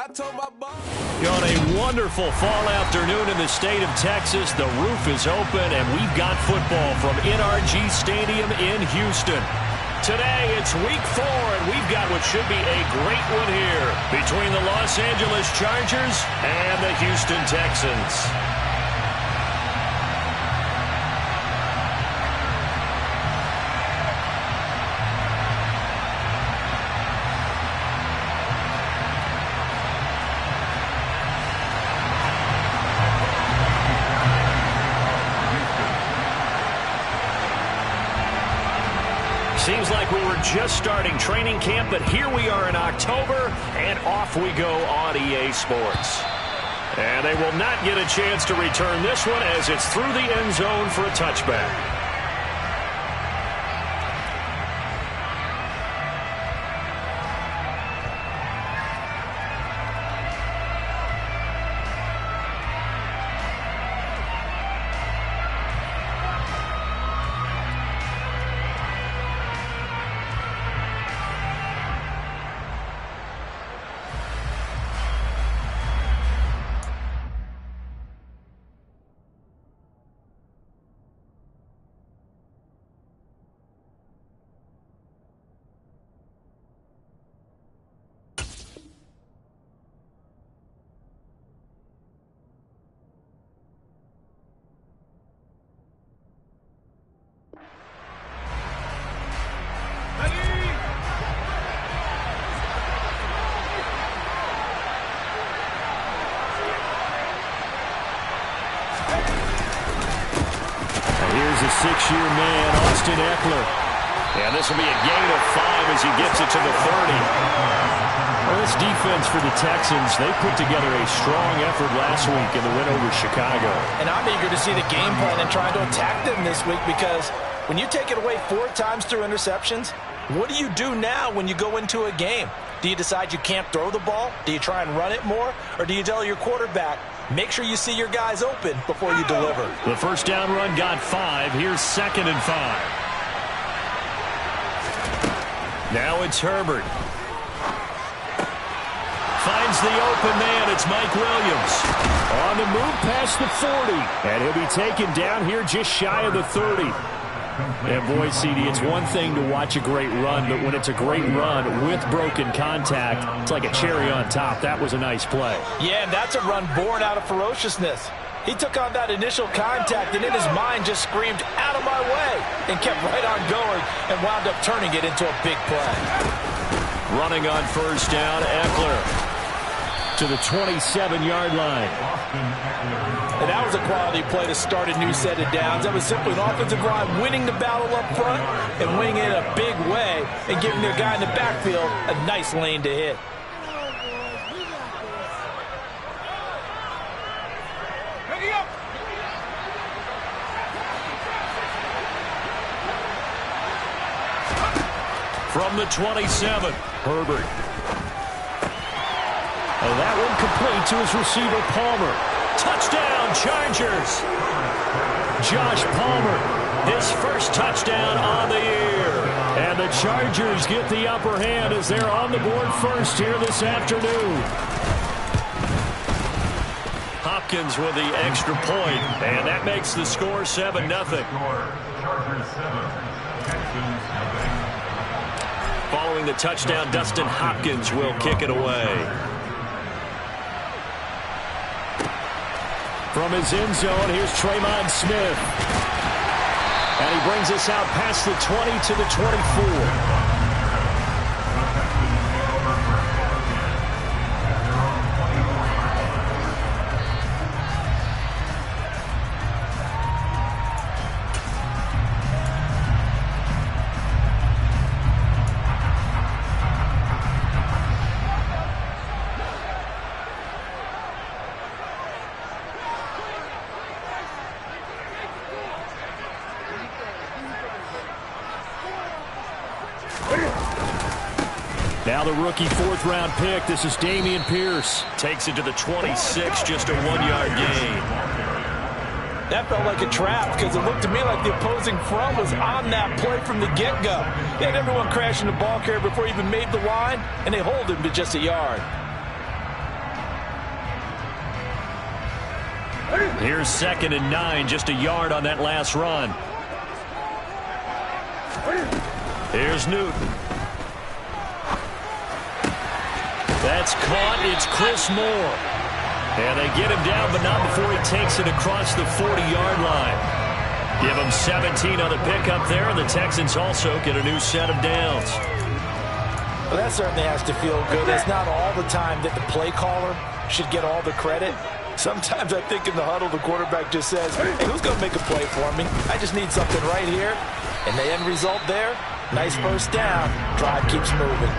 I told my boss. On a wonderful fall afternoon in the state of Texas, the roof is open, and we've got football from NRG Stadium in Houston. Today, it's week 4, and we've got what should be a great one here between the Los Angeles Chargers and the Houston Texans. Seems like we were just starting training camp, but here we are in October, and off we go on EA Sports. And they will not get a chance to return this one as it's through the end zone for a touchback. Here's a 6-year man, Austin Eckler. And this will be a gain of 5 as he gets it to the 30. Well, this defense for the Texans, they put together a strong effort last week in the win over Chicago. And I'm eager to see the game plan and trying to attack them this week, because when you take it away 4 times through interceptions, what do you do now when you go into a game? Do you decide you can't throw the ball? Do you try and run it more? Or do you tell your quarterback, make sure you see your guys open before you deliver? The first down run got 5. Here's 2nd and 5. Now it's Herbert. Finds the open man. It's Mike Williams. On the move past the 40. And he'll be taken down here just shy of the 30. And boy, CD, it's one thing to watch a great run, but when it's a great run with broken contact, it's like a cherry on top. That was a nice play. Yeah, and that's a run born out of ferociousness. He took on that initial contact and in his mind just screamed, "Out of my way," and kept right on going and wound up turning it into a big play. Running on first down, Eckler to the 27-yard line. And that was a quality play to start a new set of downs. That was simply an offensive line winning the battle up front and winning it in a big way and giving their guy in the backfield a nice lane to hit. From the 27, Herbert. And that one complete to his receiver, Palmer. Touchdown, Chargers. Josh Palmer, his first touchdown on the year. And the Chargers get the upper hand as they're on the board first here this afternoon. Hopkins with the extra point, and that makes the score 7-0. Chargers 7, Texans nothing. Following the touchdown, Dustin Hopkins will kick it away. From his end zone, here's Traymon Smith. And he brings us out past the 20 to the 24. Now the rookie 4th-round pick. This is Dameon Pierce. Takes it to the 26, just a 1-yard gain. That felt like a trap because it looked to me like the opposing front was on that play from the get-go. They had everyone crashing the ball carrier before he even made the line, and they hold him to just a yard. Here's 2nd and 9, just a yard on that last run. Here's Newton. That's caught. It's Chris Moore. And they get him down, but not before he takes it across the 40-yard line. Give him 17 on the pickup there, and the Texans also get a new set of downs. Well, that certainly has to feel good. It's not all the time that the play caller should get all the credit. Sometimes I think in the huddle, the quarterback just says, hey, who's going to make a play for me? I just need something right here. And the end result there, nice first down. Drive keeps moving.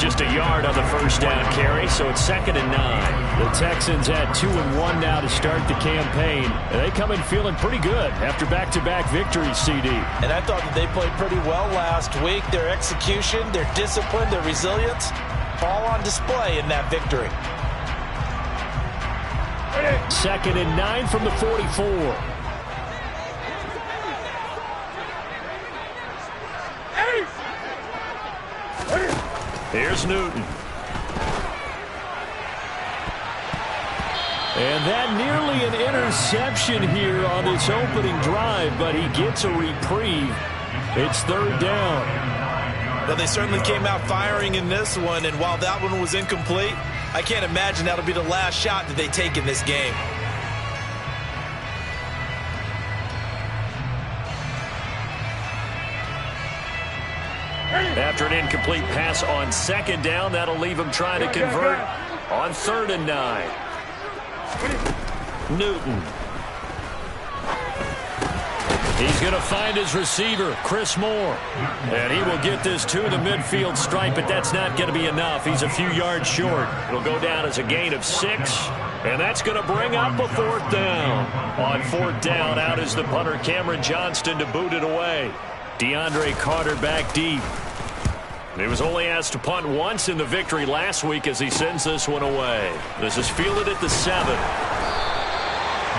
Just a yard on the first down carry, so it's 2nd and 9. The Texans had 2-1 now to start the campaign. And they come in feeling pretty good after back-to-back victories, CD. And I thought that they played pretty well last week. Their execution, their discipline, their resilience, all on display in that victory. 2nd and 9 from the 44. Here's Newton. And that nearly an interception here on this opening drive, but he gets a reprieve. It's 3rd down. Well, they certainly came out firing in this one, and while that one was incomplete, I can't imagine that'll be the last shot that they take in this game. After an incomplete pass on 2nd down, that'll leave him trying to convert on 3rd and 9. Newton. He's going to find his receiver, Chris Moore. And he will get this to the midfield stripe, but that's not going to be enough. He's a few yards short. It'll go down as a gain of 6, and that's going to bring up a 4th down. On 4th down, out is the punter, Cameron Johnston, to boot it away. DeAndre Carter back deep. He was only asked to punt once in the victory last week as he sends this one away. This is fielded at the 7.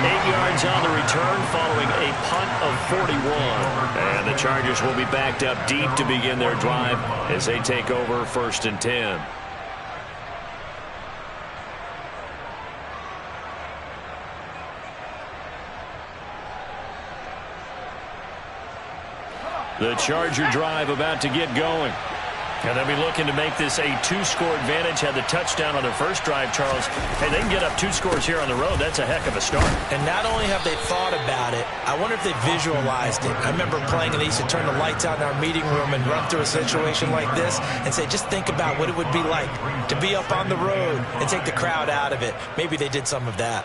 8 yards on the return following a punt of 41. And the Chargers will be backed up deep to begin their drive as they take over 1st and 10. The Charger drive about to get going. And they'll be looking to make this a 2-score advantage. Had the touchdown on their first drive, Charles. Hey, they can get up 2 scores here on the road. That's a heck of a start. And not only have they thought about it, I wonder if they visualized it. I remember playing and they used to turn the lights out in our meeting room and run through a situation like this and say, just think about what it would be like to be up on the road and take the crowd out of it. Maybe they did some of that.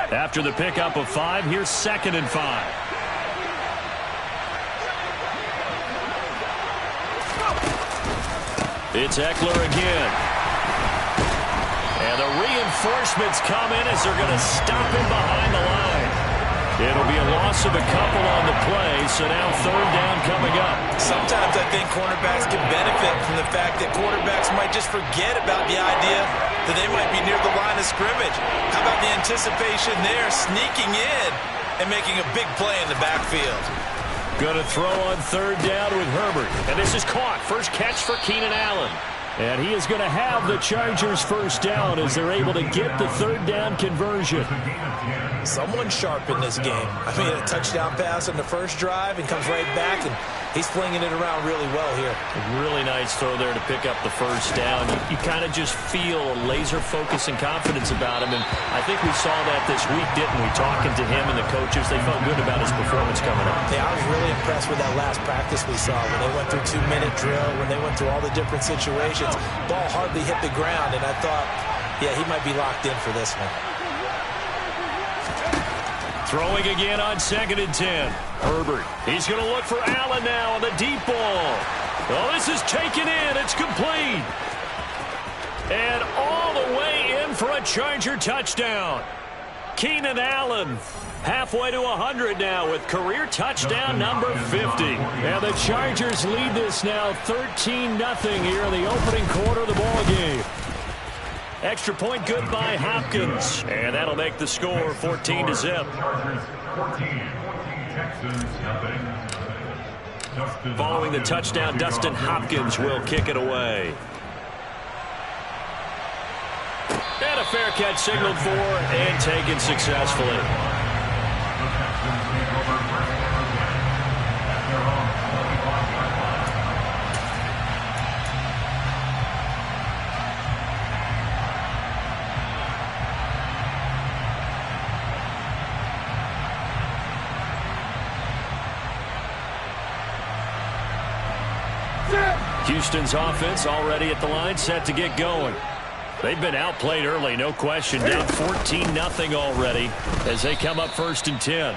After the pickup of 5, here's 2nd and 5. It's Eckler again. And the reinforcements come in as they're going to stop him behind the line. It'll be a loss of a couple on the play, so now 3rd down coming up. Sometimes I think cornerbacks can benefit from the fact that quarterbacks might just forget about the idea that they might be near the line of scrimmage. How about the anticipation there, sneaking in and making a big play in the backfield? Going to throw on 3rd down with Herbert. And this is caught. First catch for Keenan Allen. And he is going to have the Chargers 1st down as they're able to get the 3rd down conversion. Someone sharp in this game. I mean, a touchdown pass on the first drive and comes right back, and he's flinging it around really well here. Really nice throw there to pick up the 1st down. You kind of just feel a laser focus and confidence about him, and I think we saw that this week, didn't we? Talking to him and the coaches, they felt good about his performance coming up. Yeah, I was really impressed with that last practice we saw when they went through 2-minute drill, when they went through all the different situations. Ball hardly hit the ground, and I thought, yeah, he might be locked in for this one. Throwing again on 2nd and 10. Herbert. He's going to look for Allen now on the deep ball. Oh, this is taken in. It's complete. And all the way in for a Charger touchdown. Keenan Allen halfway to 100 now with career touchdown number 50. And the Chargers lead this now 13-0 here in the opening quarter of the ball game. Extra point good by Hopkins. And that'll make the score 14-0. Following the touchdown, Dustin Hopkins will kick it away. And a fair catch signaled for and taken successfully. Houston's offense already at the line, set to get going. They've been outplayed early, no question. Down 14-0 already as they come up 1st and 10.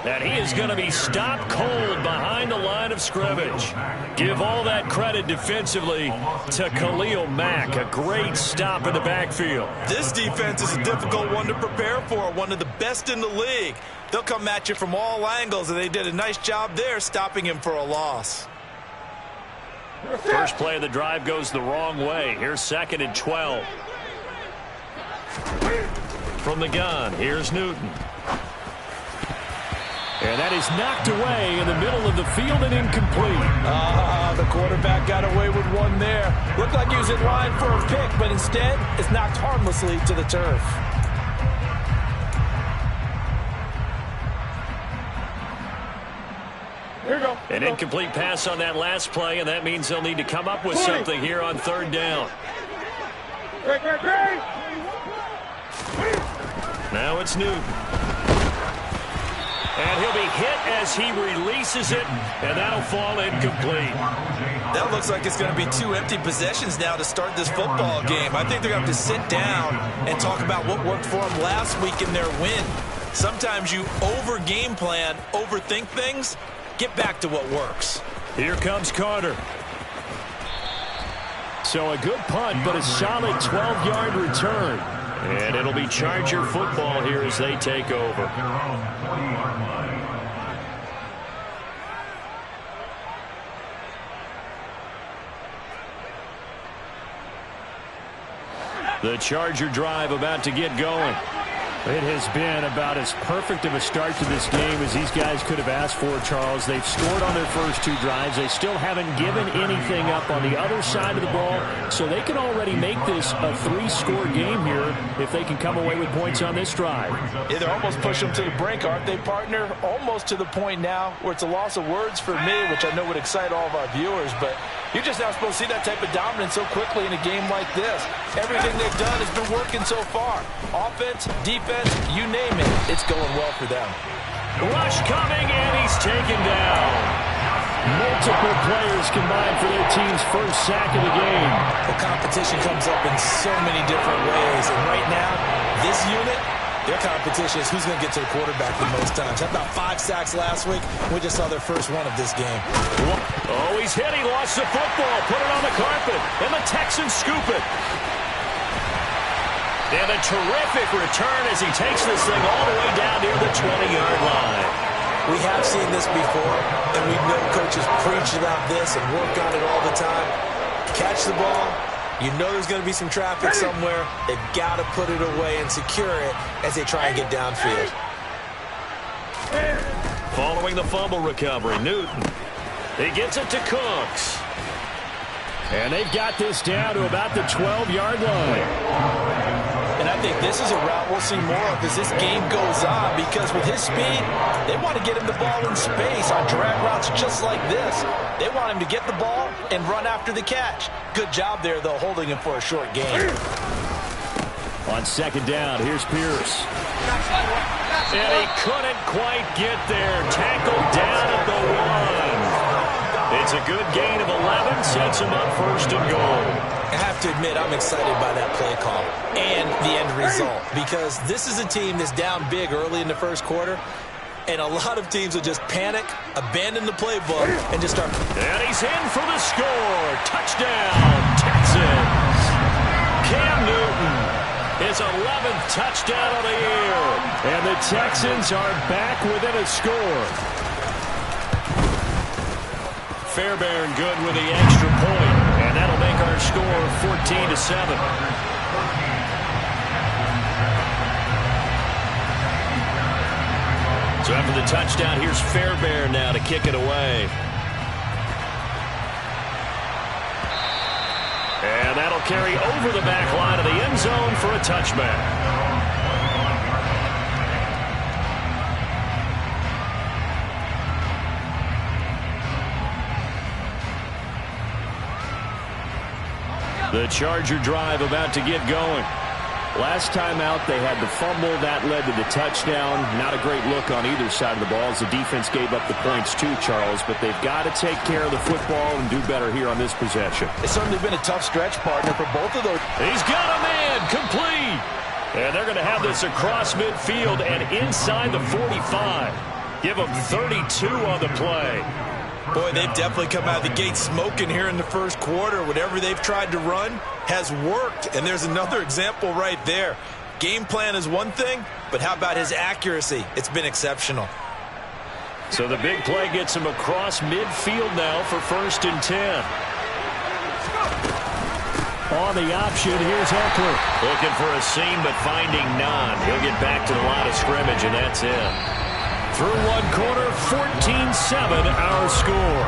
And he is going to be stopped cold behind the line of scrimmage. Give all that credit defensively to Khalil Mack. A great stop in the backfield. This defense is a difficult one to prepare for, one of the best in the league. They'll come at you from all angles, and they did a nice job there stopping him for a loss. First play of the drive goes the wrong way. Here's 2nd and 12. From the gun, here's Newton. And that is knocked away in the middle of the field and incomplete. The quarterback got away with one there. Looked like he was in line for a pick, but instead it's knocked harmlessly to the turf. Here you go. An incomplete pass on that last play, and that means they'll need to come up with something here on 3rd down. Now it's Newton. And he'll be hit as he releases it, and that'll fall incomplete. That looks like it's going to be 2 empty possessions now to start this football game. I think they're going to have to sit down and talk about what worked for them last week in their win. Sometimes you over-game plan, overthink things. Get back to what works. Here comes Carter. So a good punt, but a solid 12-yard return. And it'll be Charger football here as they take over. The Charger drive about to get going. It has been about as perfect of a start to this game as these guys could have asked for, Charles. They've scored on their first 2 drives. They still haven't given anything up on the other side of the ball, so they can already make this a 3-score game here if they can come away with points on this drive. Yeah, they're almost pushing them to the brink, aren't they, partner? Almost to the point now where it's a loss of words for me, which I know would excite all of our viewers, but you're just not supposed to see that type of dominance so quickly in a game like this. Everything they've done has been working so far. Offense, defense, you name it, it's going well for them. Rush coming, and he's taken down. Multiple players combined for their team's first sack of the game. The competition comes up in so many different ways, and right now, this unit, their competition is who's going to get to the quarterback the most times. Had about 5 sacks last week. We just saw their first one of this game. Oh, he's hit. He lost the football. Put it on the carpet. And the Texans scoop it. And a terrific return as he takes this thing all the way down near the 20-yard line. We have seen this before, and we know coaches preach about this and work on it all the time. Catch the ball. You know there's going to be some traffic somewhere. They've got to put it away and secure it as they try and get downfield. Following the fumble recovery, Newton. He gets it to Cooks. And they've got this down to about the 12-yard line. And I think this is a route we'll see more of as this game goes on, because with his speed, they want to get him the ball in space on drag routes just like this. They want him to get the ball and run after the catch. Good job there, though, holding him for a short gain. On 2nd down, here's Pierce. And he couldn't quite get there. Tackled down at the 1. It's a good gain of 11, sets him up 1st and goal. I have to admit, I'm excited by that play call and the end result, because this is a team that's down big early in the first quarter, and a lot of teams will just panic, abandon the playbook, and just start. And he's in for the score. Touchdown, Texans. Cam Newton, his 11th touchdown of the year. And the Texans are back within a score. Fairbairn good with the extra point, and that'll make our score 14-7. So after the touchdown, here's Fairbairn now to kick it away. He'll carry over the back line of the end zone for a touchback. The Charger drive about to get going. Last time out, they had the fumble. That led to the touchdown. Not a great look on either side of the ball as the defense gave up the points too, Charles. But they've got to take care of the football and do better here on this possession. It's certainly been a tough stretch, partner, for both of those. He's got a man complete. And they're going to have this across midfield and inside the 45. Give them 32 on the play. Boy, they've definitely come out of the gate smoking here in the first quarter. Whatever they've tried to run has worked, and there's another example right there. Game plan is one thing, but how about his accuracy? It's been exceptional. So the big play gets him across midfield now for 1st and 10. On the option, here's Eckler. Looking for a seam, but finding none. He'll get back to the line of scrimmage, and that's it. Through one quarter, 14-7 our score.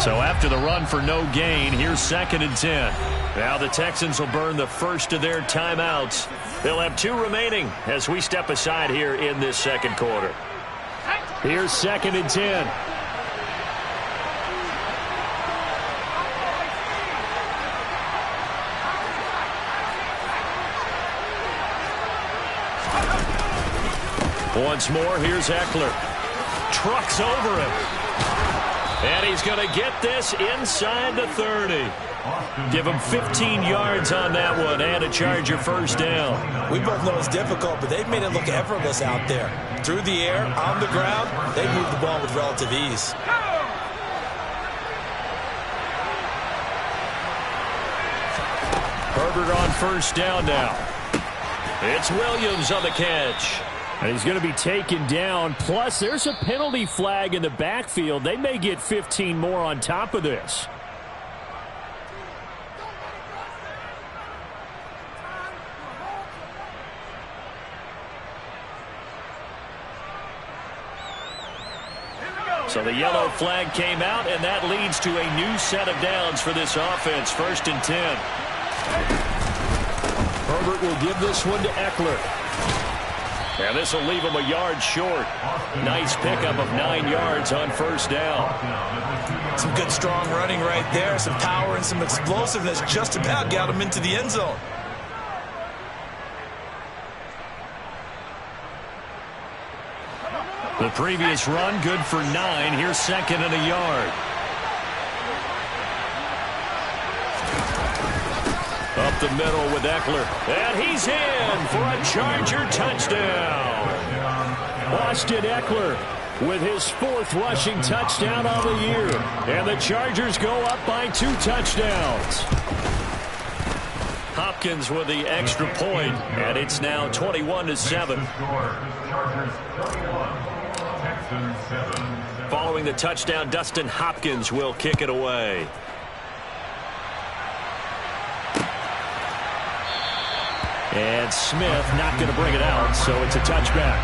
So after the run for no gain, here's 2nd and 10. Now the Texans will burn the first of their timeouts. They'll have 2 remaining as we step aside here in this second quarter. Here's 2nd and 10. Once more, here's Eckler. Trucks over him. And he's going to get this inside the 30. Give him 15 yards on that one and a Charger first down. We both know it's difficult, but they've made it look effortless out there. Through the air, on the ground, they've moved the ball with relative ease. Herbert on first down now. It's Williams on the catch. And he's going to be taken down. Plus, there's a penalty flag in the backfield. They may get 15 more on top of this. So the yellow flag came out, and that leads to a new set of downs for this offense. 1st and 10. Herbert will give this one to Eckler. And this will leave him a yard short. Nice pickup of 9 yards on first down. Some good strong running right there. Some power and some explosiveness just about got him into the end zone. The previous run good for 9. Here's 2nd and a yard. Up the middle with Eckler. And he's in for a Charger touchdown. Austin Eckler with his 4th rushing touchdown of the year. And the Chargers go up by 2 touchdowns. Hopkins with the extra point, and it's now 21-7. Following the touchdown, Dustin Hopkins will kick it away. And Smith not going to bring it out, so it's a touchback.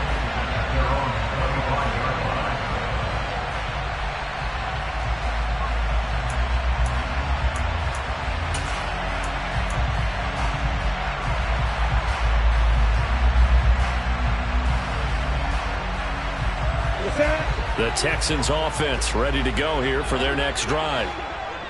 The Texans offense ready to go here for their next drive.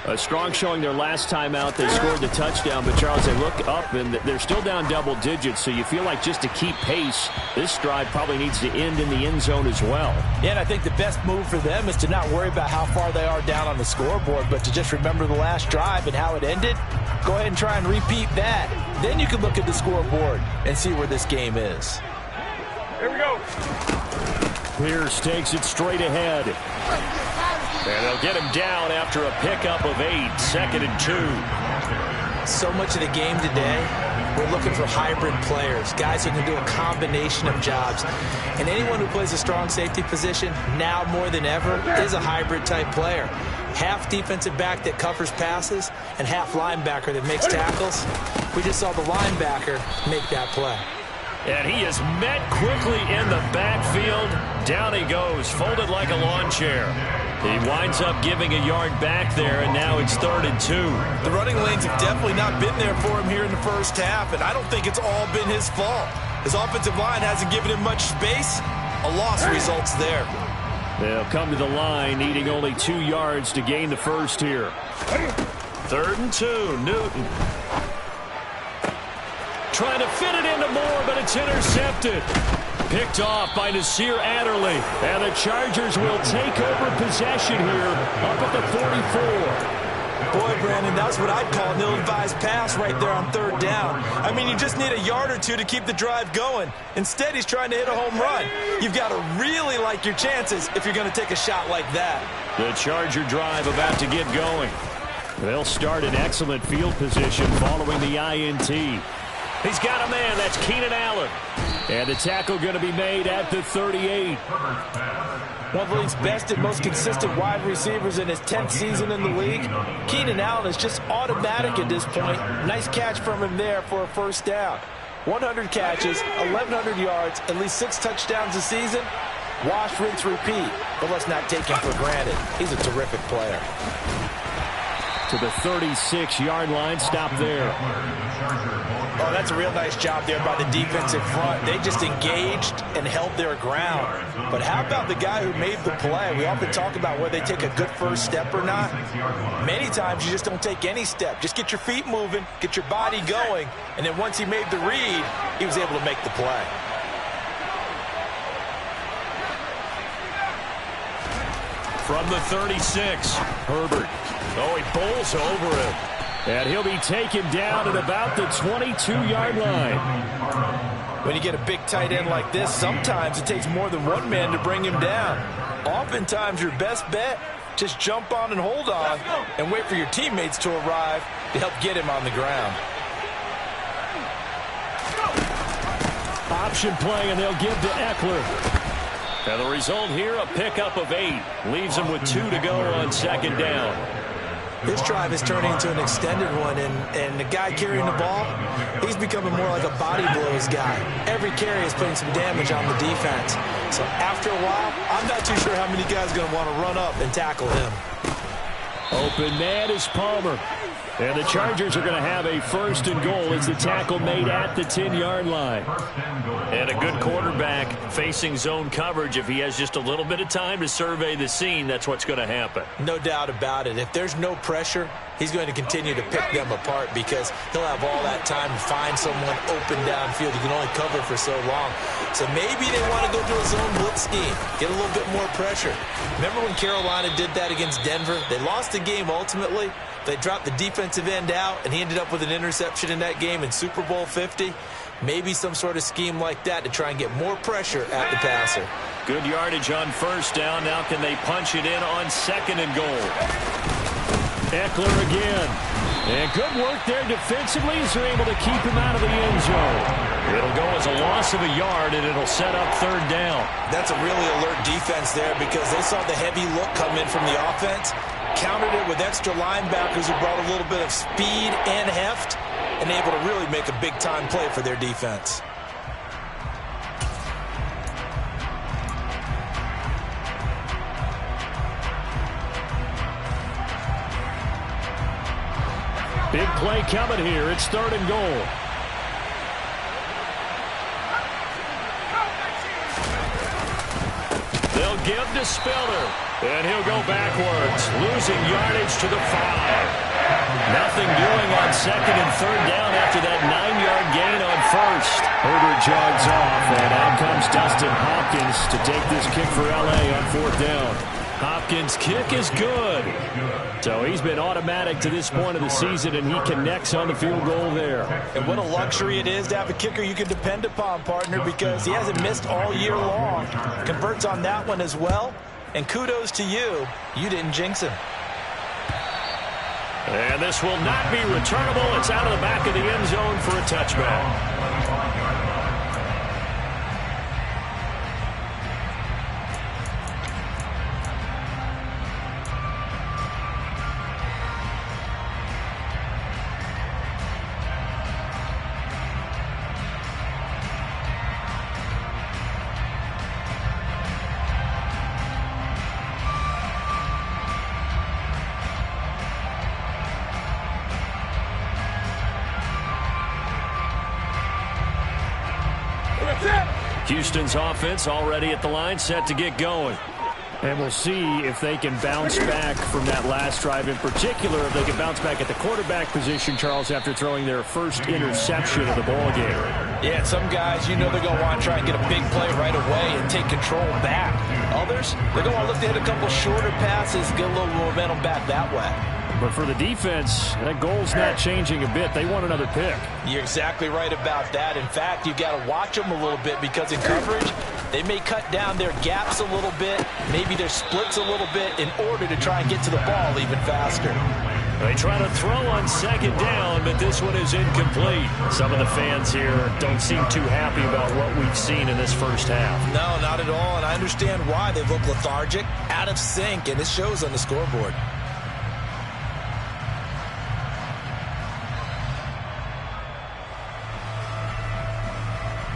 A strong showing their last time out. They scored the touchdown, but Charles, they look up and they're still down double digits, so you feel like just to keep pace, this drive probably needs to end in the end zone as well. Yeah, and I think the best move for them is to not worry about how far they are down on the scoreboard, but to just remember the last drive and how it ended. Go ahead and try and repeat that. Then you can look at the scoreboard and see where this game is. Here we go. Pierce takes it straight ahead. And they'll get him down after a pickup of 8, 2nd and 2. So much of the game today, we're looking for hybrid players, guys who can do a combination of jobs. And anyone who plays a strong safety position, now more than ever, is a hybrid type player. half defensive back that covers passes and half linebacker that makes tackles. We just saw the linebacker make that play. And he is met quickly in the backfield. Down he goes, folded like a lawn chair. He winds up giving a yard back there, and now it's 3rd and 2. The running lanes have definitely not been there for him here in the first half, and I don't think it's all been his fault. His offensive line hasn't given him much space. A loss results there. They'll come to the line, needing only 2 yards to gain the first here. 3rd and 2, Newton. Trying to fit it into Moore, but it's intercepted. Picked off by Nasir Adderley. And the Chargers will take over possession here up at the 44. Boy, Brandon, that's what I'd call an ill-advised pass right there on 3rd down. I mean, you just need a yard or two to keep the drive going. Instead, he's trying to hit a home run. You've got to really like your chances if you're going to take a shot like that. The Charger drive about to get going. They'll start in excellent field position following the INT. He's got a man. That's Keenan Allen. And the tackle going to be made at the 38. One of the league's best and most consistent wide receivers in his 10th season in the league. Keenan Allen is just automatic at this point. Nice catch from him there for a first down. 100 catches, 1,100 yards, at least 6 touchdowns a season. Wash, rinse, repeat. But let's not take him for granted. He's a terrific player. To the 36-yard line. Stop there. Oh, that's a real nice job there by the defensive front. They just engaged and held their ground. But how about the guy who made the play? We often talk about whether they take a good first step or not. Many times you just don't take any step. Just get your feet moving, get your body going, and then once he made the read, he was able to make the play. From the 36, Herbert. Oh, he bowls over him. And he'll be taken down at about the 22-yard line. When you get a big tight end like this, sometimes it takes more than one man to bring him down. Oftentimes, your best bet, just jump on and hold on and wait for your teammates to arrive to help get him on the ground. Option play, and they'll give to Eckler. And the result here, a pickup of 8. Leaves him with 2 to go on 2nd down. This drive is turning into an extended one, and the guy carrying the ball, he's becoming more like a body blows guy. Every carry is putting some damage on the defense. So after a while, I'm not too sure how many guys are going to want to run up and tackle him. Open man is Palmer. And the Chargers are going to have a 1st and goal as the tackle made at the 10-yard line. And a good quarterback facing zone coverage. If he has just a little bit of time to survey the scene, that's what's going to happen. No doubt about it. If there's no pressure, he's going to continue to pick them apart because he'll have all that time to find someone open downfield. He can only cover for so long. So maybe they want to go to a zone blitz scheme, get a little bit more pressure. Remember when Carolina did that against Denver? They lost the game ultimately. They dropped the defensive end out, and he ended up with an interception in that game in Super Bowl 50. Maybe some sort of scheme like that to try and get more pressure at the passer. Good yardage on 1st down. Now can they punch it in on 2nd and goal? Eckler again. And good work there defensively as they're able to keep him out of the end zone. It'll go as a loss of a yard, and it'll set up 3rd down. That's a really alert defense there because they saw the heavy look come in from the offense, countered it with extra linebackers who brought a little bit of speed and heft, and able to really make a big-time play for their defense. Big play coming here. It's 3rd and goal. They'll give to Spiller, and he'll go backwards, losing yardage to the 5. Nothing doing on 2nd and 3rd down after that 9-yard gain on 1st. Herbert jogs off, and out comes Dustin Hopkins to take this kick for L.A. on 4th down. Hopkins' kick is good. So he's been automatic to this point of the season, and he connects on the field goal there. And what a luxury it is to have a kicker you can depend upon, partner, because he hasn't missed all year long. Converts on that one as well. And kudos to you. You didn't jinx him. And this will not be returnable. It's out of the back of the end zone for a touchback. Houston's offense already at the line, set to get going. And we'll see if they can bounce back from that last drive, in particular if they can bounce back at the quarterback position, Charles, after throwing their first interception of the ball game. Yeah, and some guys, you know they're going to want to try and get a big play right away and take control back. Others, they're going to look to hit a couple shorter passes, get a little momentum back that way. But for the defense, that goal's not changing a bit. They want another pick. You're exactly right about that. In fact, you've got to watch them a little bit because in coverage, they may cut down their gaps a little bit, maybe their splits a little bit in order to try and get to the ball even faster. They try to throw on second down, but this one is incomplete. Some of the fans here don't seem too happy about what we've seen in this first half. No, not at all, and I understand why. They look lethargic, out of sync, and it shows on the scoreboard.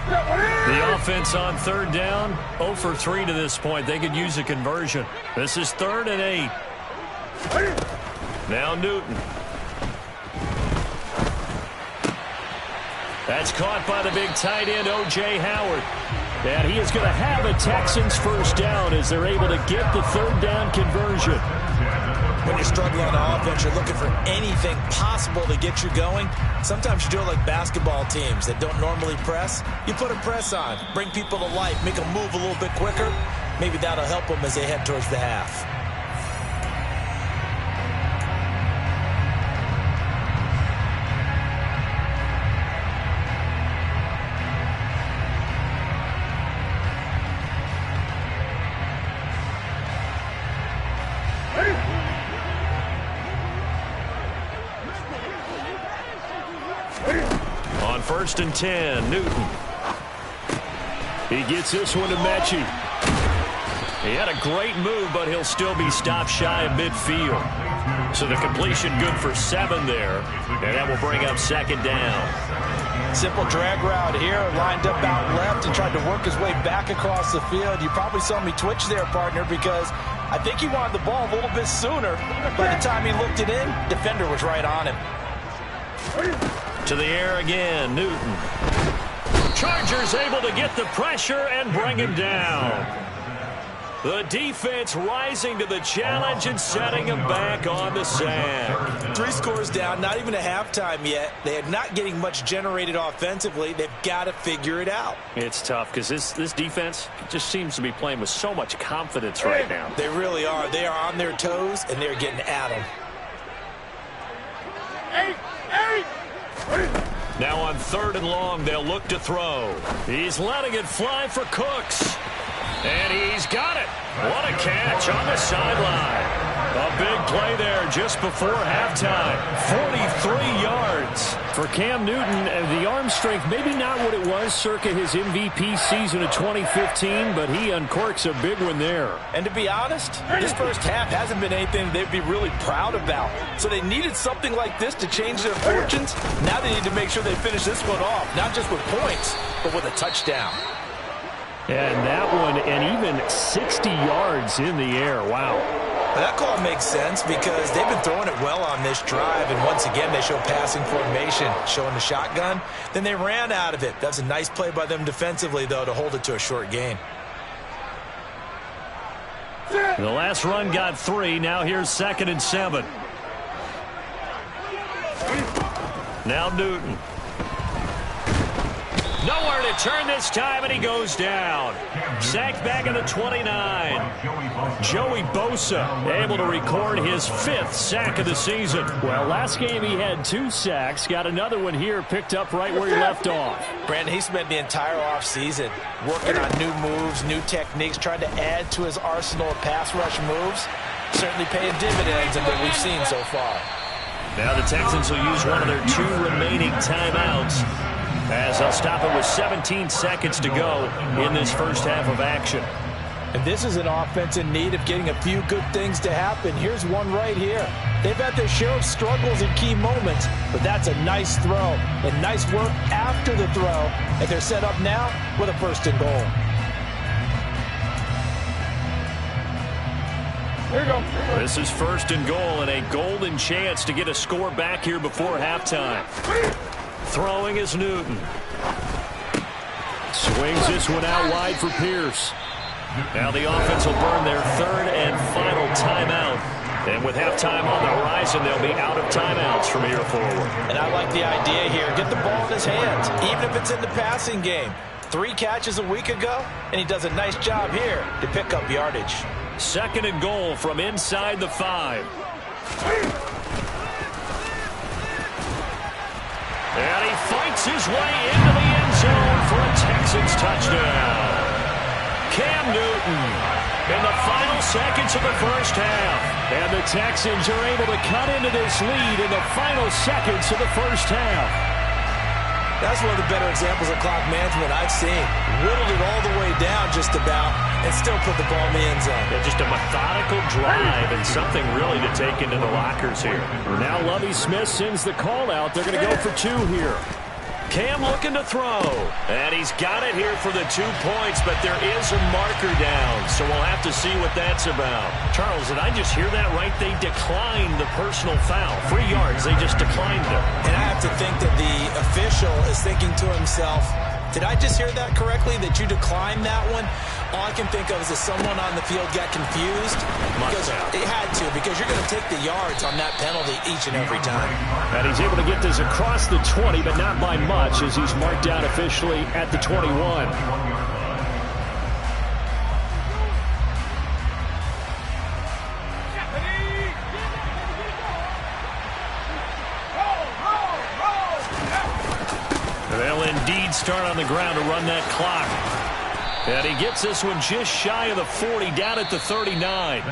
The offense on third down, 0 for 3 to this point. They could use a conversion. This is 3rd and 8. Now Newton. That's caught by the big tight end, O.J. Howard. And he is going to have a Texans first down as they're able to get the third down conversion. When you're struggling on offense, you're looking for anything possible to get you going. Sometimes you do it like basketball teams that don't normally press. You put a press on, bring people to life, make them move a little bit quicker. Maybe that'll help them as they head towards the half. On 1st and 10, Newton. He gets this one to Mechie. He had a great move, but he'll still be stopped shy of midfield. So the completion good for 7 there, and that will bring up second down. Simple drag route here, lined up out left and tried to work his way back across the field. You probably saw me twitch there, partner, because I think he wanted the ball a little bit sooner. By the time he looked it in, defender was right on him. To the air again, Newton. Chargers able to get the pressure and bring him down. The defense rising to the challenge and setting him back on the sack. 3 scores down, not even a halftime yet. They are not getting much generated offensively. They've got to figure it out. It's tough because this defense just seems to be playing with so much confidence right now. They really are. They are on their toes, and they're getting at them. Now on 3rd and long, they'll look to throw. He's letting it fly for Cooks. And he's got it. What a catch on the sideline. A big play there just before halftime. 43 yards. For Cam Newton, the arm strength, maybe not what it was circa his MVP season of 2015, but he uncorks a big one there. And to be honest, this first half hasn't been anything they'd be really proud about. So they needed something like this to change their fortunes. Now they need to make sure they finish this one off, not just with points, but with a touchdown. And that one, and even 60 yards in the air. Wow. That call makes sense because they've been throwing it well on this drive, and once again they show passing formation, showing the shotgun. Then they ran out of it. That's a nice play by them defensively, though, to hold it to a short gain. The last run got 3. Now here's 2nd and 7. Now Newton. Nowhere to turn this time, and he goes down. Sacked back at the 29. Joey Bosa able to record his 5th sack of the season. Well, last game he had 2 sacks. Got another one here, picked up right where he left off. Brandon, he spent the entire offseason working on new moves, new techniques, trying to add to his arsenal of pass rush moves. Certainly paying dividends in what we've seen so far. Now the Texans will use one of their 2 remaining timeouts, as they'll stop it with 17 seconds to go in this first half of action. And this is an offense in need of getting a few good things to happen. Here's one right here. They've had their share of struggles in key moments, but that's a nice throw and nice work after the throw. And they're set up now with a 1st and goal. Here you go. This is 1st and goal and a golden chance to get a score back here before halftime. Throwing is Newton. So Wings this one out wide for Pierce. Now the offense will burn their third and final timeout. And with halftime on the horizon, they'll be out of timeouts from here forward. And I like the idea here. Get the ball in his hands, even if it's in the passing game. 3 catches a week ago, and he does a nice job here to pick up yardage. 2nd and goal from inside the 5. And he fights his way into the end zone for a Texans touchdown. Cam Newton in the final seconds of the first half. And the Texans are able to cut into this lead in the final seconds of the first half. That's one of the better examples of clock management I've seen. Whittled it all the way down just about and still put the ball in the end zone. Yeah, just a methodical drive and something really to take into the lockers here. Now Lovie Smith sends the call out. They're going to go for 2 here. Cam looking to throw. And he's got it here for the 2 points, but there is a marker down, so we'll have to see what that's about. Charles, did I just hear that right? They declined the personal foul. 3 yards, they just declined it. And I have to think that the official is thinking to himself, did I just hear that correctly, that you declined that one? All I can think of is that someone on the field got confused. Because it had to, because you're going to take the yards on that penalty each and every time. And he's able to get this across the 20, but not by much, as he's marked down officially at the 21. They'll indeed start on the ground to run that clock. And he gets this one just shy of the 40, down at the 39.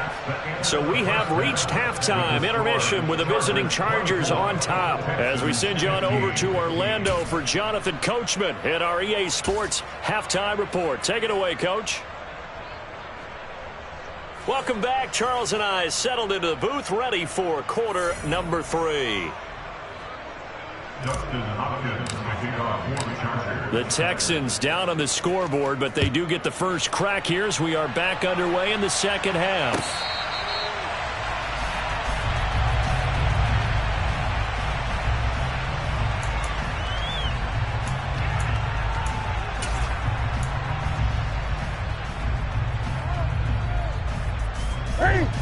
So we have reached halftime. Intermission with the visiting Chargers on top. As we send you on over to Orlando for Jonathan Coachman in our EA Sports Halftime Report. Take it away, Coach. Welcome back. Charles and I settled into the booth, ready for quarter number 3. The Texans down on the scoreboard, but they do get the first crack here as we are back underway in the second half.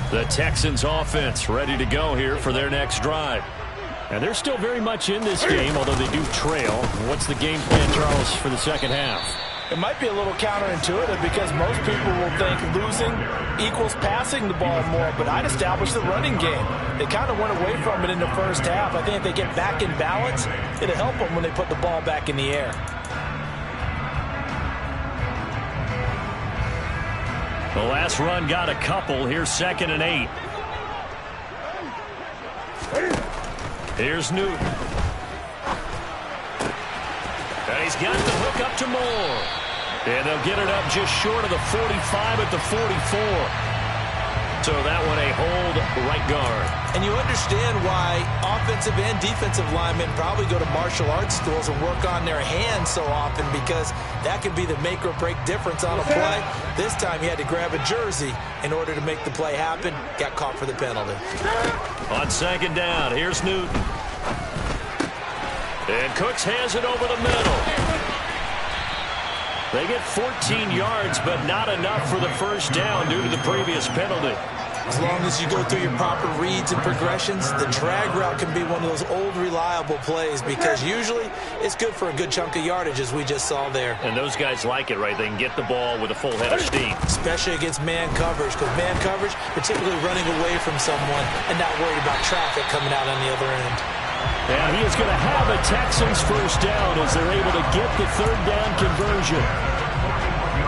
The Texans offense ready to go here for their next drive. And they're still very much in this game, although they do trail. What's the game plan, Charles, for the second half? It might be a little counterintuitive because most people will think losing equals passing the ball more, but I'd establish the running game. They kind of went away from it in the first half. I think if they get back in balance, it'll help them when they put the ball back in the air. The last run got a couple. Here's 2nd and 8. Here's Newton. And he's got the hook up to Moore. And they'll get it up just short of the 45 at the 44. So that one a hold right guard. And you understand why offensive and defensive linemen probably go to martial arts schools and work on their hands so often, because that can be the make or break difference on a play. This time he had to grab a jersey in order to make the play happen. Got caught for the penalty. On 2nd down, here's Newton. And Cooks has it over the middle. They get 14 yards, but not enough for the first down due to the previous penalty. As long as you go through your proper reads and progressions, the drag route can be one of those old reliable plays, because usually it's good for a good chunk of yardage, as we just saw there. And those guys like it, right? They can get the ball with a full head of steam. Especially against man coverage, because man coverage, particularly running away from someone and not worried about traffic coming out on the other end. And he is going to have a Texans first down as they're able to get the 3rd down conversion.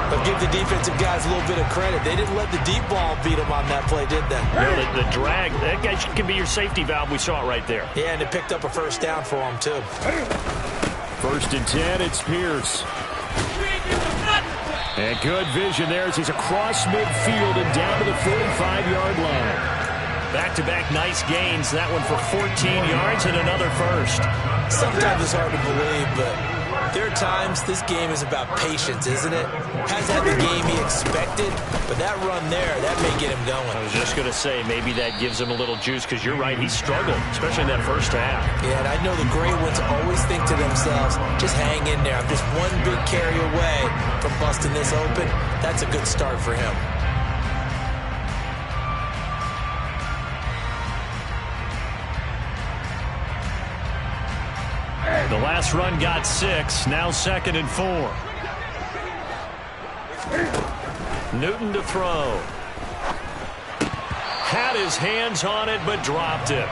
But give the defensive guys a little bit of credit. They didn't let the deep ball beat them on that play, did they? No, the drag, that guy can be your safety valve. We saw it right there. Yeah, and it picked up a first down for them, too. 1st and 10, it's Pierce. And good vision there as he's across midfield and down to the 45-yard line. Back-to-back nice gains. That one for 14 yards and another first. Sometimes it's hard to believe, but There are times this game is about patience, isn't it? Hasn't had the game he expected, but that run there, that may get him going. I was just going to say, maybe that gives him a little juice, because you're right, he struggled, especially in that first half. Yeah, and I know the great ones always think to themselves, just hang in there. I'm just one big carry away from busting this open. That's a good start for him. The last run got 6, now 2nd and 4. Newton to throw. Had his hands on it, but dropped it.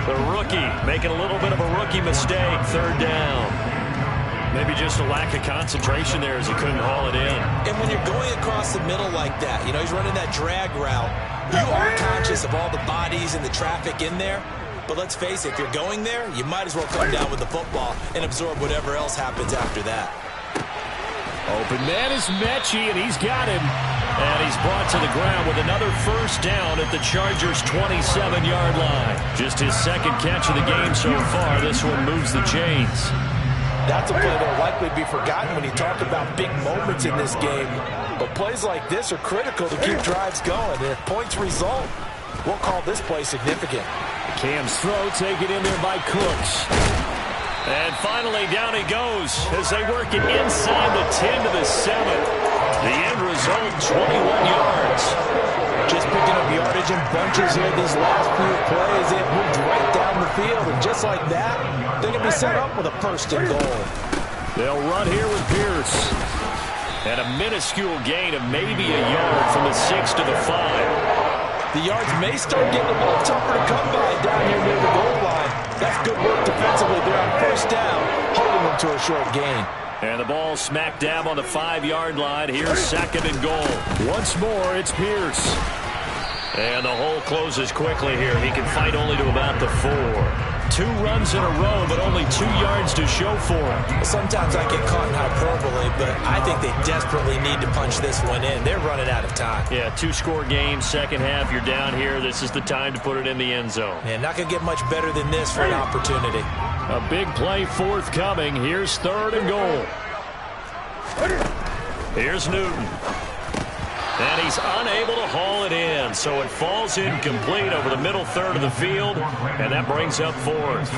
The rookie making a little bit of a rookie mistake, 3rd down. Maybe just a lack of concentration there as he couldn't haul it in. And when you're going across the middle like that, you know, he's running that drag route, you are conscious of all the bodies and the traffic in there. But let's face it, if you're going there, you might as well come down with the football and absorb whatever else happens after that. Open man is Mechie, and he's got him. And he's brought to the ground with another 1st down at the Chargers' 27-yard line. Just his 2nd catch of the game so far. This one moves the chains. That's a play that will likely be forgotten when you talk about big moments in this game. But plays like this are critical to keep drives going. And if points result, we'll call this play significant. Cam's throw taken in there by Cooks. And finally, down he goes as they work it inside the 10 to the 7. The end result, 21 yards. Just picking up yardage in bunches here these last few plays. They have moved right down the field. And just like that, they're going to be set up with a 1st and goal. They'll run here with Pierce. And a minuscule gain of maybe a yard from the 6 to the 5. The yards may start getting a little tougher to come by down here near the goal line. That's good work defensively there on 1st down, holding them to a short gain. And the ball smack dab on the 5-yard line. Here's 2nd and goal. Once more, it's Pierce. And the hole closes quickly here. He can fight only to about the 4. 2 runs in a row, but only 2 yards to show for him. Sometimes I get caught in hyperbole, but I think they desperately need to punch this one in. They're running out of time. Yeah, 2-score game, 2nd half, you're down here. This is the time to put it in the end zone. Yeah, not going to get much better than this for an opportunity. A big play forthcoming. Here's 3rd and goal. Here's Newton. And he's unable to haul it in, so it falls incomplete over the middle 3rd of the field, and that brings up 4th.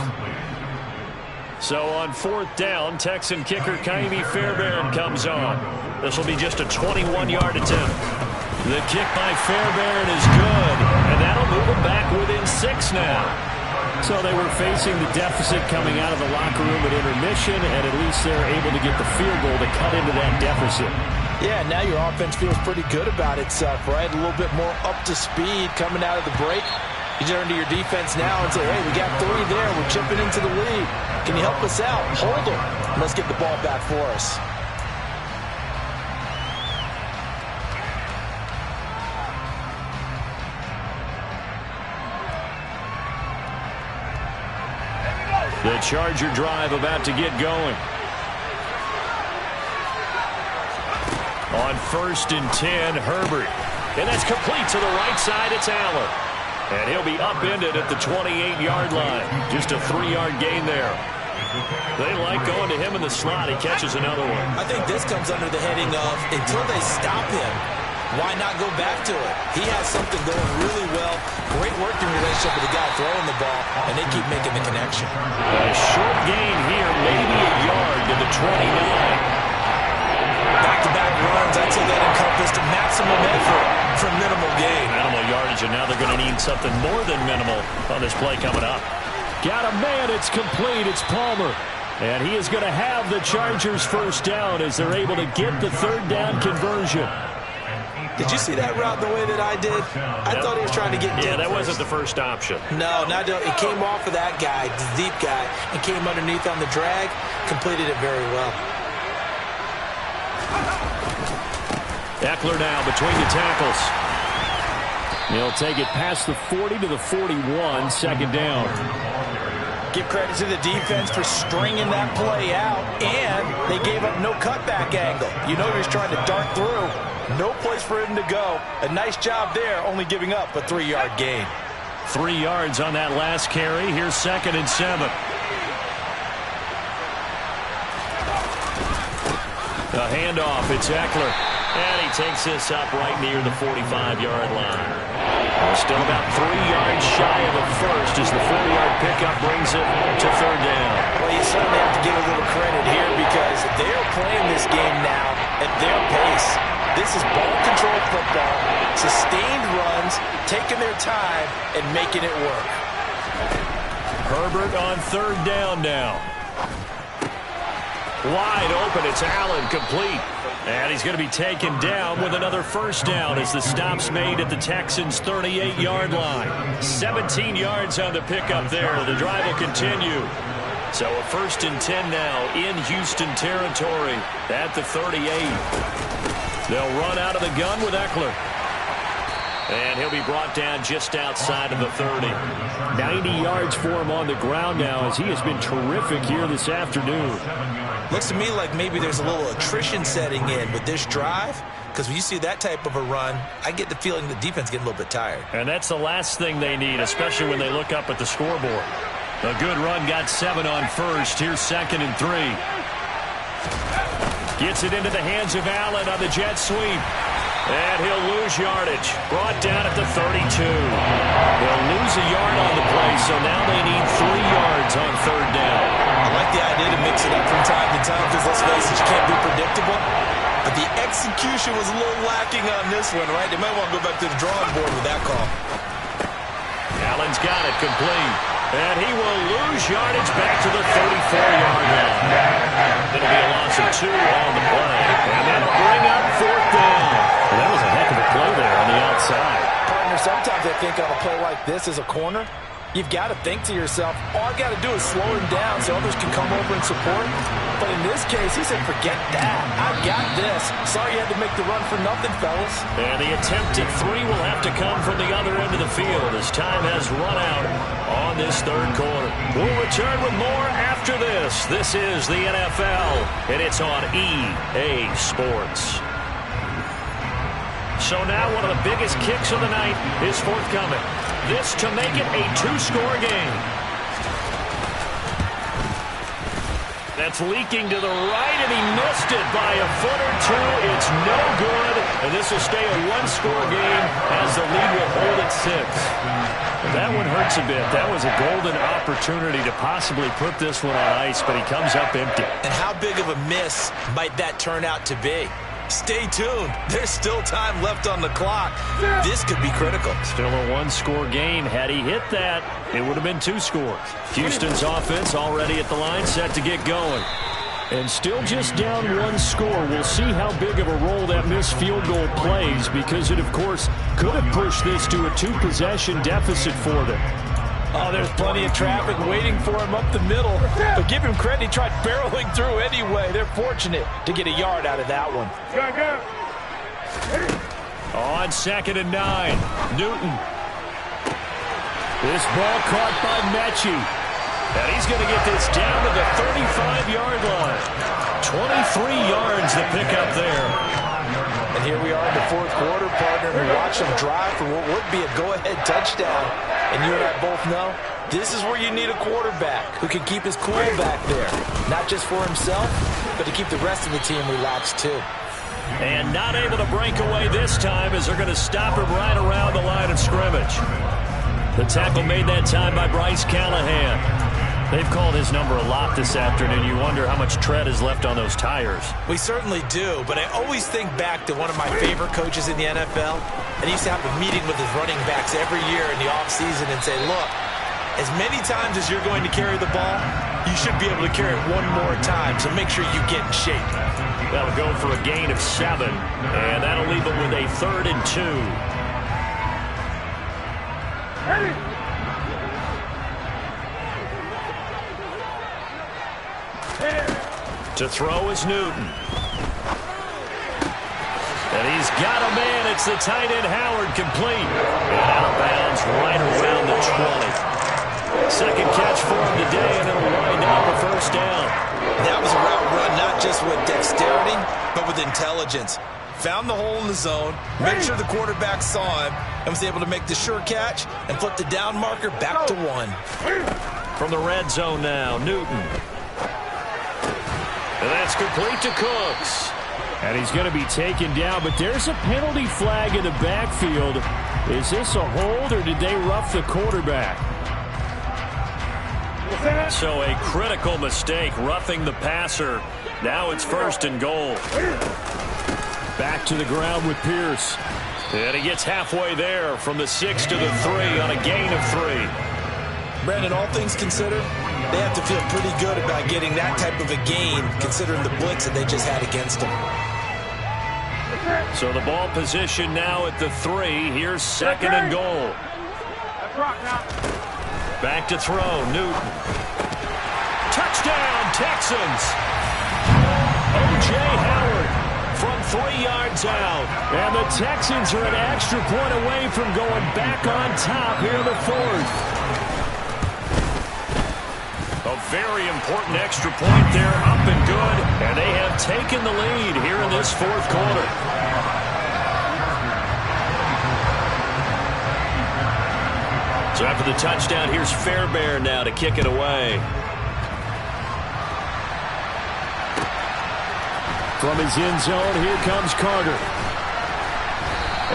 So on 4th down, Texan kicker Kaimi Fairbairn comes on. This will be just a 21-yard attempt. The kick by Fairbairn is good, and that'll move him back within 6 now. So they were facing the deficit coming out of the locker room at intermission, and at least they're able to get the field goal to cut into that deficit. Yeah, now your offense feels pretty good about itself, right? A little bit more up to speed coming out of the break. You turn to your defense now and say, hey, we got 3 there. We're chipping into the lead. Can you help us out? Hold them. Let's get the ball back for us. The Charger drive about to get going. On 1st and 10, Herbert. And that's complete to the right side. It's Allen. And he'll be upended at the 28-yard line. Just a 3-yard gain there. They like going to him in the slot. He catches another one. I think this comes under the heading of until they stop him, why not go back to it? He has something going really well. Great working relationship with the guy throwing the ball, and they keep making the connection. A short gain here, maybe a yard to the 29. Back-to-back runs, I'd say that encompassed maximum effort for minimal gain. Minimal yardage, and now they're going to need something more than minimal on this play coming up. Got a man, it's complete, it's Palmer. And he is going to have the Chargers 1st down as they're able to get the 3rd down conversion. Did you see that route the way that I did? I thought he was trying to get deep. Yeah, that first. wasn't the first option. No, it came off of that guy, the deep guy, and came underneath on the drag, completed it very well. Eckler now between the tackles. He'll take it past the 40 to the 41, 2nd down. Give credit to the defense for stringing that play out, and they gave up no cutback angle. You know he was trying to dart through. No place for him to go. A nice job there, only giving up a 3-yard gain. 3 yards on that last carry. Here's 2nd and 7. A handoff. It's Eckler. And he takes this up right near the 45-yard line. We're still about 3 yards shy of a first as the 40-yard pickup brings it to third down. Well, you certainly have to give a little credit here because they are playing this game now at their pace. This is ball control football, sustained runs, taking their time, and making it work. Herbert on third down now. Wide open. It's Allen, complete. And he's going to be taken down with another first down as the stop's made at the Texans' 38-yard line. 17 yards on the pickup there. The drive will continue. So a 1st and 10 now in Houston territory at the 38. They'll run out of the gun with Eckler. And he'll be brought down just outside of the 30. 90 yards for him on the ground now as he has been terrific here this afternoon. Looks to me like maybe there's a little attrition setting in with this drive, because when you see that type of a run, I get the feeling the defense getting a little bit tired. And that's the last thing they need, especially when they look up at the scoreboard. A good run, got 7 on first. Here's 2nd and 3. Gets it into the hands of Allen on the jet sweep. And he'll lose yardage. Brought down at the 32. They'll lose a yard on the play, so now they need 3 yards on third down. I like the idea to mix it up from time to time because, let's face it, you can't be predictable. But the execution was a little lacking on this one, right? They might want to go back to the drawing board with that call. Allen's got it complete. And he will lose yardage back to the 34-yard line. It'll be a loss of 2 on the play. And that'll bring up 4th down. Well, that was a heck of a play there on the outside. Partner, sometimes I think on a play like this as a corner, you've got to think to yourself, all I got to do is slow him down so others can come over and support. But in this case, he said, forget that. I got this. Sorry you had to make the run for nothing, fellas. And the attempt at 3 will have to come from the other end of the field as time has run out on this third quarter. We'll return with more after this. This is the NFL, and it's on EA Sports. So now one of the biggest kicks of the night is forthcoming. This to make it a 2-score game. That's leaking to the right, and he missed it by a foot or 2. It's no good, and this will stay a 1-score game as the lead will hold at 6. That one hurts a bit. That was a golden opportunity to possibly put this one on ice, but he comes up empty. And how big of a miss might that turn out to be? Stay tuned. There's still time left on the clock. This could be critical. Still a 1-score game. Had he hit that, it would have been 2 scores. Houston's offense already at the line, set to get going. And still just down 1 score. We'll see how big of a role that missed field goal plays because it, of course, could have pushed this to a 2-possession deficit for them. Oh, there's plenty of traffic waiting for him up the middle. But give him credit, he tried barreling through anyway. They're fortunate to get a yard out of that one. On 2nd and 9, Newton. This ball caught by Mechie. And he's going to get this down to the 35-yard line. 23 yards to pick up there. And here we are in the 4th quarter, partner. We watch them drive for what would be a go-ahead touchdown. And you and I both know this is where you need a quarterback who can keep his cool back there. Not just for himself, but to keep the rest of the team relaxed too. And not able to break away this time as they're going to stop him right around the line of scrimmage. The tackle made that time by Bryce Callahan. They've called his number a lot this afternoon. You wonder how much tread is left on those tires. We certainly do, but I always think back to one of my favorite coaches in the NFL, and he used to have a meeting with his running backs every year in the offseason and say, look, as many times as you're going to carry the ball, you should be able to carry it 1 more time, so make sure you get in shape. That'll go for a gain of 7, and that'll leave them with a 3rd and 2. Ready? To throw is Newton. And he's got a man. It's the tight end Howard, complete. And out of bounds right around the 20. Second catch for him today, and it'll wind up a first down. That was a route run not just with dexterity, but with intelligence. Found the hole in the zone, made sure the quarterback saw him, and was able to make the sure catch and flip the down marker back to 1. From the red zone now, Newton. And that's complete to Cooks. And he's going to be taken down, but there's a penalty flag in the backfield. Is this a hold, or did they rough the quarterback? So a critical mistake, roughing the passer. Now it's 1st and goal. Back to the ground with Pierce. And he gets halfway there from the 6 to the 3 on a gain of 3. Brandon, all things considered, they have to feel pretty good about getting that type of a gain, considering the blitz that they just had against them. So the ball position now at the 3. Here's 2nd and goal. Back to throw, Newton. Touchdown, Texans! O.J. Howard from 3 yards out. And the Texans are an extra point away from going back on top here in the 4th. A very important extra point there, up and good. And they have taken the lead here in this 4th quarter. So after the touchdown, here's Fairbairn now to kick it away. From his end zone, here comes Carter.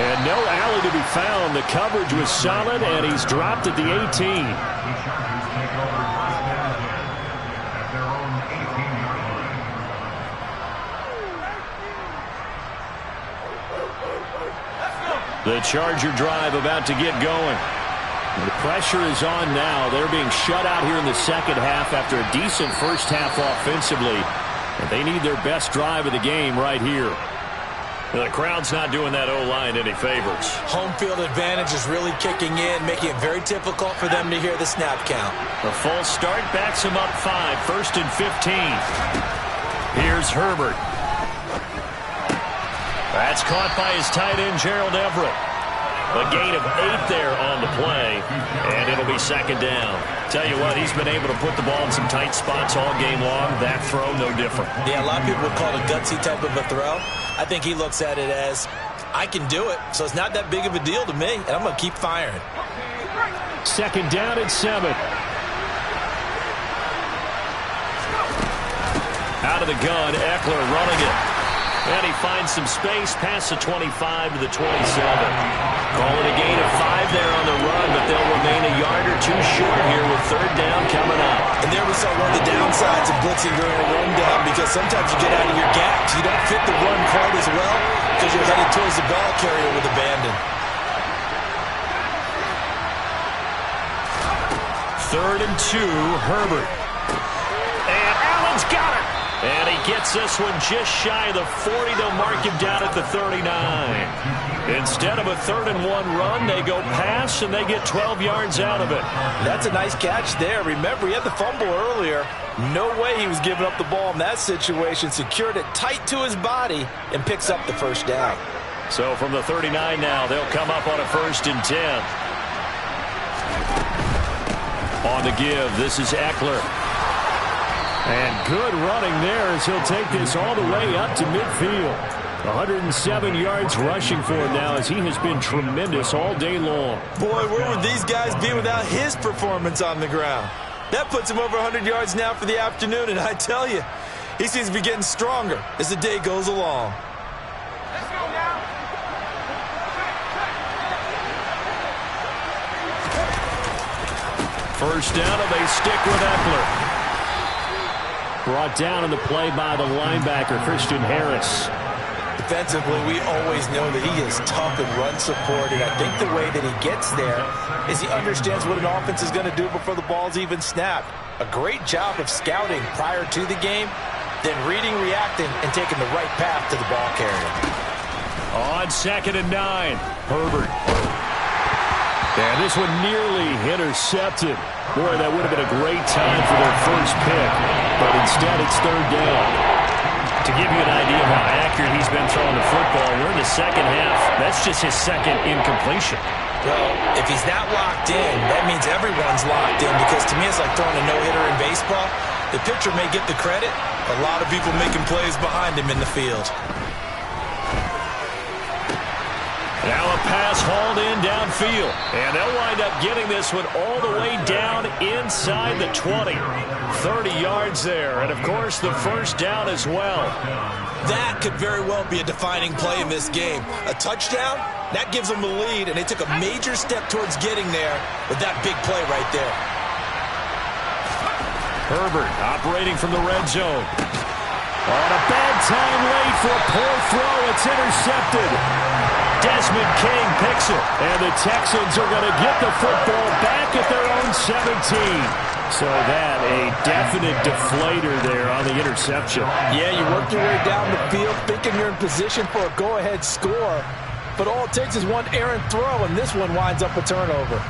And no alley to be found. The coverage was solid, and he's dropped at the 18. The Charger drive about to get going. The pressure is on now. They're being shut out here in the second half after a decent first half offensively. And they need their best drive of the game right here. The crowd's not doing that O-line any favors. Home field advantage is really kicking in, making it very difficult for them to hear the snap count. The false start backs him up 5, 1st and 15. Here's Herbert. That's caught by his tight end, Gerald Everett. A gain of 8 there on the play, and it'll be 2nd down. Tell you what, he's been able to put the ball in some tight spots all game long. That throw, no different. Yeah, a lot of people would call it a gutsy type of a throw. I think he looks at it as, I can do it, so it's not that big of a deal to me, and I'm going to keep firing. 2nd down and 7. Out of the gun, Eckler running it. And he finds some space past the 25 to the 27. Call it a gain of 5 there on the run, but they'll remain a yard or 2 short here with 3rd down coming up. And there we saw one of the downsides of blitzing during a run down, because sometimes you get out of your gaps. You don't fit the run quite as well because you're headed towards the ball carrier with abandon. 3rd and 2, Herbert. And Allen's got it. And he gets this one just shy of the 40. They'll mark him down at the 39. Instead of a 3rd and 1 run, they go pass, and they get 12 yards out of it. That's a nice catch there. Remember, he had the fumble earlier. No way he was giving up the ball in that situation. Secured it tight to his body and picks up the 1st down. So from the 39 now, they'll come up on a 1st and 10. On the give, this is Eckler. And good running there as he'll take this all the way up to midfield. 107 yards rushing for him now as he has been tremendous all day long. Boy, where would these guys be without his performance on the ground? That puts him over 100 yards now for the afternoon, and I tell you, he seems to be getting stronger as the day goes along. Let's go now. 1st down, and they stick with Eckler. Brought down in the play by the linebacker, Christian Harris. Defensively, we always know that he is tough and run support, and I think the way that he gets there is he understands what an offense is going to do before the ball's even snapped. A great job of scouting prior to the game, then reading, reacting, and taking the right path to the ball carrier. On 2nd and 9, Herbert. And this one nearly intercepted. Boy, that would have been a great time for their first pick, but instead it's 3rd down. To give you an idea of how accurate he's been throwing the football, we're in the second half. That's just his 2nd incompletion. Well, if he's not locked in, that means everyone's locked in, because to me it's like throwing a no-hitter in baseball. The pitcher may get the credit, a lot of people making plays behind him in the field. Now a pass hauled in down downfield. And they'll wind up getting this one all the way down inside the 20. 30 yards there. And, of course, the first down as well. That could very well be a defining play in this game. A touchdown, that gives them the lead, and they took a major step towards getting there with that big play right there. Herbert operating from the red zone. On a bad time late for a poor throw. It's intercepted. Desmond King picks it. And the Texans are going to get the football back at their own 17. So that a definite deflator there on the interception. Yeah, you work your way down the field thinking you're in position for a go-ahead score. But all it takes is one errant throw, and this one winds up a turnover.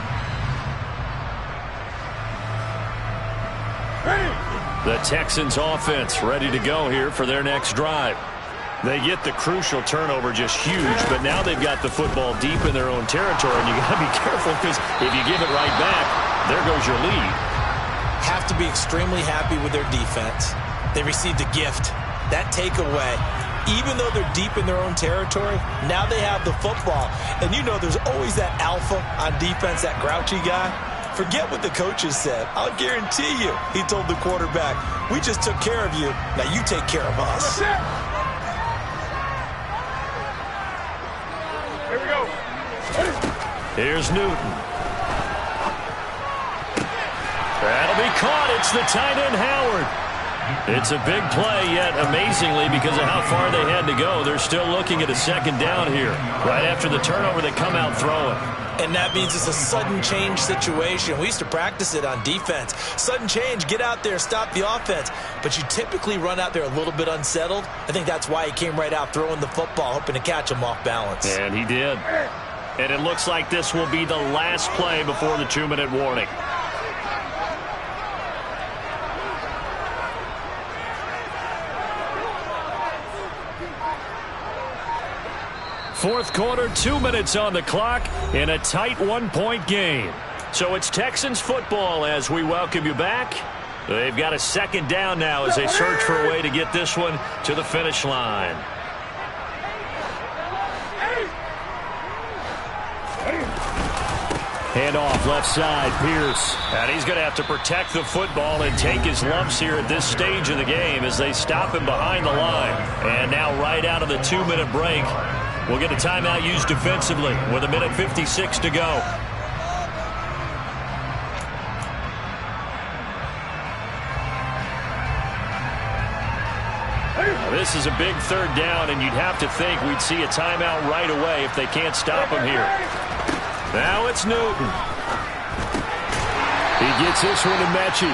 The Texans offense ready to go here for their next drive. They get the crucial turnover, just huge, but now they've got the football deep in their own territory, and you got to be careful because if you give it right back, there goes your lead. Have to be extremely happy with their defense. They received a gift. That takeaway, even though they're deep in their own territory, now they have the football. And you know there's always that alpha on defense, that grouchy guy. Forget what the coaches said. I'll guarantee you, he told the quarterback, we just took care of you. Now you take care of us. Here we go. Here's Newton. That'll be caught. It's the tight end, Howard. It's a big play, yet amazingly, because of how far they had to go, they're still looking at a second down here. Right after the turnover, they come out throwing. And that means it's a sudden change situation. We used to practice it on defense. Sudden change, get out there, stop the offense. But you typically run out there a little bit unsettled. I think that's why he came right out throwing the football, hoping to catch him off balance. And he did. And it looks like this will be the last play before the 2-minute warning. Fourth quarter, 2 minutes on the clock in a tight one-point game. So it's Texans football as we welcome you back. They've got a second down now as they search for a way to get this one to the finish line. Handoff left side, Pierce. And he's going to have to protect the football and take his lumps here at this stage of the game as they stop him behind the line. And now right out of the 2-minute break, we'll get a timeout used defensively with 1:56 to go. This is a big third down, and you'd have to think we'd see a timeout right away if they can't stop him here. Now it's Newton. He gets this one to Mechie.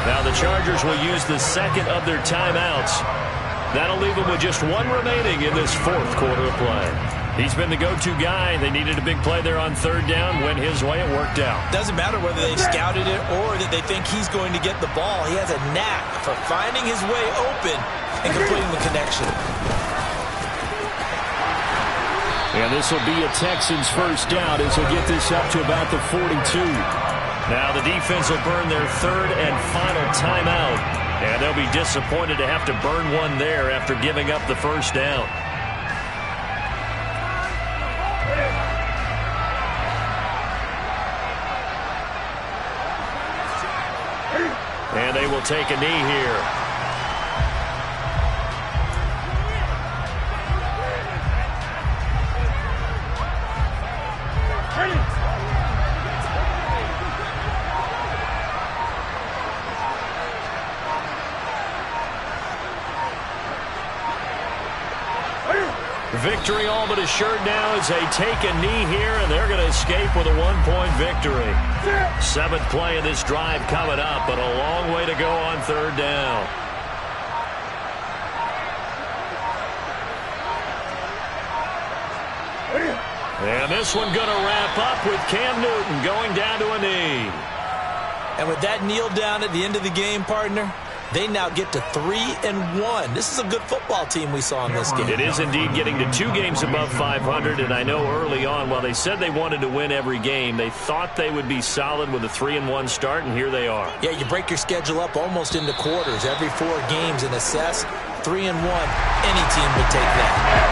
Now the Chargers will use the second of their timeouts. That'll leave them with just one remaining in this fourth quarter of play. He's been the go-to guy. They needed a big play there on third down. Went his way. It worked out. Doesn't matter whether they scouted it or that they think he's going to get the ball. He has a knack for finding his way open and completing the connection. And this will be a Texans first down as they'll get this up to about the 42. Now the defense will burn their third and final timeout. And they'll be disappointed to have to burn one there after giving up the first down. And they will take a knee here. Victory all but assured now as they take a knee here, and they're going to escape with a one-point victory. Seventh play of this drive coming up, but a long way to go on third down. And this one going to wrap up with Cam Newton going down to a knee. And with that kneel down at the end of the game, partner, they now get to 3-1. This is a good football team we saw in this game. It is indeed getting to 2 games above 500, and I know early on, while they said they wanted to win every game, they thought they would be solid with a 3-1 start, and here they are. Yeah, you break your schedule up almost into quarters, every 4 games, and assess 3-1. Any team would take that.